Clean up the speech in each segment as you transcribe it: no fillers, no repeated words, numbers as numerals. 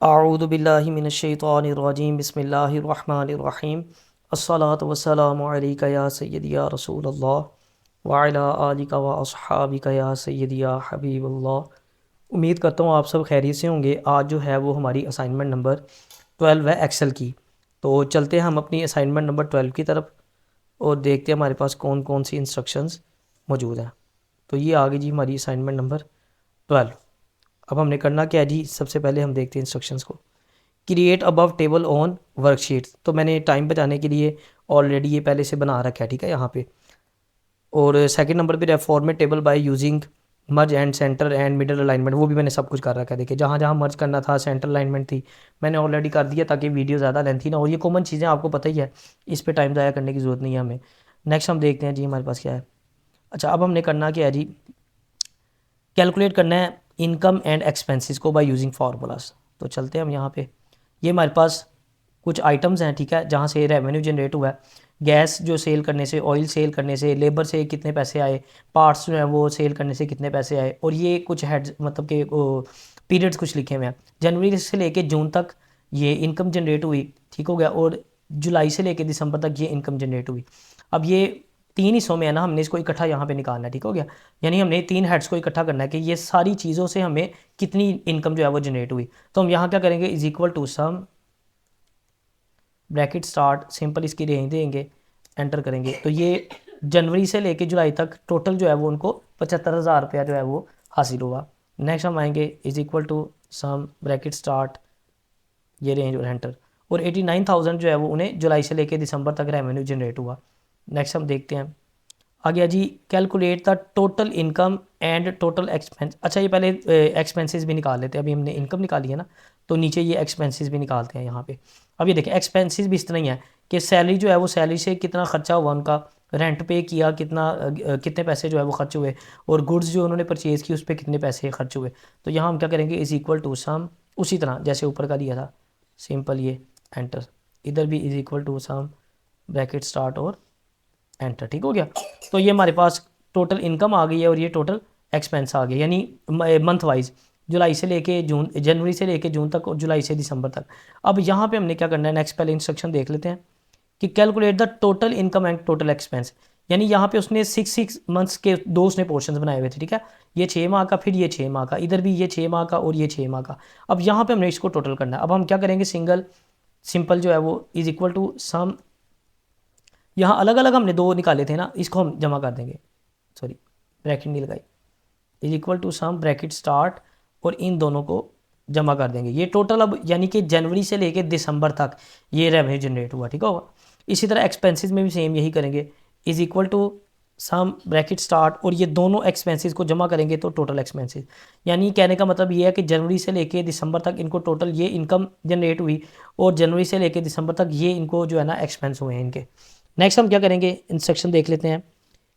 अऊज़ु बिल्लाहि मिनश्शैतानिर्रजीम बिस्मिल्लाहिर्रहमानिर्रहीम अस्सलातु वस्सलामु अलैका या सय्यदी या रसूलल्लाह व अला आलिका व अस्हाबिका या सय्यदी या हबीबल्लाह। उम्मीद करता हूँ आप सब खैरियत से होंगे। आज जो है वो हमारी असाइनमेंट नंबर 12 है एक्सेल की। तो चलते हैं हम अपनी असाइनमेंट नंबर 12 की तरफ और देखते हैं हमारे पास कौन कौन सी इंस्ट्रक्शंस मौजूद हैं। तो ये आ गई जी हमारी असाइनमेंट नंबर 12। अब हमने करना क्या है जी, सबसे पहले हम देखते हैं इंस्ट्रक्शंस को। Create above table on worksheet. तो मैंने टाइम बचाने के लिए ऑलरेडी ये पहले से बना रखा है, ठीक है, यहाँ पे। और सेकंड नंबर पे format table by using merge and centre and middle alignment, वो भी मैंने सब कुछ कर रखा है। देखिए जहाँ जहाँ मर्ज करना था, सेंटर अलाइनमेंट थी, मैंने ऑलरेडी कर दिया ताकि वीडियो ज़्यादा लेंथी ना हो। ये कॉमन चीज़ें आपको पता ही है, इस पर टाइम ज़ाया करने की ज़रूरत नहीं है हमें। नेक्स्ट हम देखते हैं जी हमारे पास क्या है। अच्छा, अब हमने करना क्या है जी, कैलकुलेट करना है इनकम एंड एक्सपेंसेस को बाय यूजिंग फार्मूलाज। तो चलते हैं हम यहाँ पे। ये हमारे पास कुछ आइटम्स हैं, ठीक है, जहाँ से रेवेन्यू जनरेट हुआ है। गैस जो सेल करने से, ऑयल सेल करने से, लेबर से कितने पैसे आए, पार्ट्स जो हैं वो सेल करने से कितने पैसे आए। और ये कुछ हेड्स मतलब कि पीरियड्स कुछ लिखे हुए हैं। जनवरी से लेके जून तक ये इनकम जनरेट हुई, ठीक हो गया। और जुलाई से लेके दिसंबर तक ये इनकम जनरेट हुई। अब ये तीन हिस्सों में है ना, हमने इसको इकट्ठा यहाँ पे निकालना है, ठीक हो गया। यानी हमने तीन हेड्स को इकट्ठा करना है कि ये सारी चीज़ों से हमें कितनी इनकम जो है वो जनरेट हुई। तो हम यहाँ क्या करेंगे, is equal to sum bracket start, simple इसकी रेंज देंगे, एंटर करेंगे। तो ये जनवरी से लेके जुलाई तक टोटल जो है वो उनको 75,000 रुपया जो है वो हासिल हुआ। नेक्स्ट हम आएंगे is equal to sum bracket start, ये रेंज और एंटर। और 89,000 जो है वो उन्हें जुलाई से लेके दिसंबर तक रेवेन्यू जनरेट हुआ। नेक्स्ट हम देखते हैं आ गया जी, calculate the total income and total expense. अच्छा, ये पहले एक्सपेंसेस भी निकाल लेते हैं। अभी हमने इनकम निकाली है ना, तो नीचे ये एक्सपेंसेस भी निकालते हैं यहाँ पे। अब ये देखिए एक्सपेंसेस भी इस तरह ही है कि सैलरी जो है वो सैलरी से कितना खर्चा हुआ उनका, रेंट पे किया कितना, कितने पैसे जो है वो खर्च हुए, और गुड्स जो उन्होंने परचेज़ की उस पर कितने पैसे खर्च हुए। तो यहाँ हम क्या करेंगे, इज़ इक्वल टू सम, उसी तरह जैसे ऊपर का दिया था, सिंपल ये एंटर। इधर भी is equal to sum bracket start और एंटर, ठीक हो गया। तो ये हमारे पास टोटल इनकम आ गई है और ये टोटल एक्सपेंस आ गया, यानी मंथ वाइज जुलाई से लेके जून, जनवरी से लेके जून तक और जुलाई से दिसंबर तक। अब यहाँ पे हमने क्या करना है, नेक्स्ट पहले इंस्ट्रक्शन देख लेते हैं कि calculate the total income and total expense. यानी यहाँ पे उसने 6 मंथ्स के दो उसने पोर्शन बनाए हुए थे, ठीक है। ये 6 माह का, फिर ये 6 माह का, इधर भी ये 6 माह का और ये 6 माह का। अब यहाँ पे हमने इसको टोटल करना है। अब हम क्या करेंगे, सिंपल जो है वो इज इक्वल टू सम, यहाँ अलग अलग हमने दो निकाले थे ना, इसको हम जमा कर देंगे, सॉरी ब्रैकेट नहीं लगाई, is equal to sum bracket start, और इन दोनों को जमा कर देंगे। ये टोटल अब यानी कि जनवरी से लेके दिसंबर तक ये रेवेन्यू जनरेट हुआ, ठीक होगा। इसी तरह एक्सपेंसेस में भी सेम यही करेंगे, is equal to sum bracket start, और ये दोनों एक्सपेंसेस को जमा करेंगे तो टोटल एक्सपेंसेस। यानी कहने का मतलब ये है कि जनवरी से लेके दिसंबर तक इनको टोटल ये इनकम जनरेट हुई, और जनवरी से लेके दिसंबर तक ये इनको जो है ना एक्सपेंस हुए हैं इनके। नेक्स्ट हम क्या करेंगे, इंस्ट्रक्शन देख लेते हैं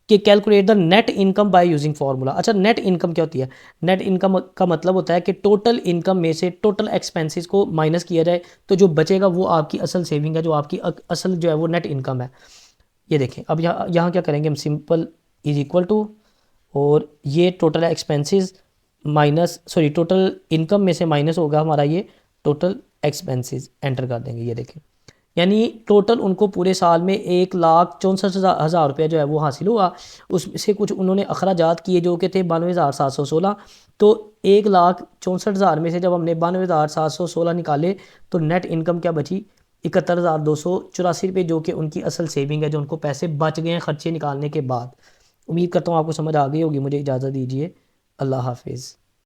कि calculate the net income by using formula. अच्छा, नेट इनकम क्या होती है? नेट इनकम का मतलब होता है कि टोटल इनकम में से टोटल एक्सपेंसेस को माइनस किया जाए, तो जो बचेगा वो आपकी असल सेविंग है, जो आपकी असल जो है वो नेट इनकम है। ये देखें, अब यहाँ क्या करेंगे हम, सिंपल इज इक्वल टू, और ये total expenses minus, sorry total income में से माइनस होगा हमारा ये टोटल एक्सपेंसेस, एंटर कर देंगे। ये देखें, यानी टोटल उनको पूरे साल में 1,64,000 रुपया जो है वो हासिल हुआ। उससे कुछ उन्होंने अखराजात किए जो कि थे 92,716। तो 1,64,000 में से जब हमने 92,716 निकाले तो नेट इनकम क्या बची, 71,284 रुपये, जो कि उनकी असल सेविंग है, जो उनको पैसे बच गए हैं खर्चे निकालने के बाद। उम्मीद करता हूँ आपको समझ आ गई होगी। मुझे इजाज़त दीजिए, अल्लाह हाफिज़।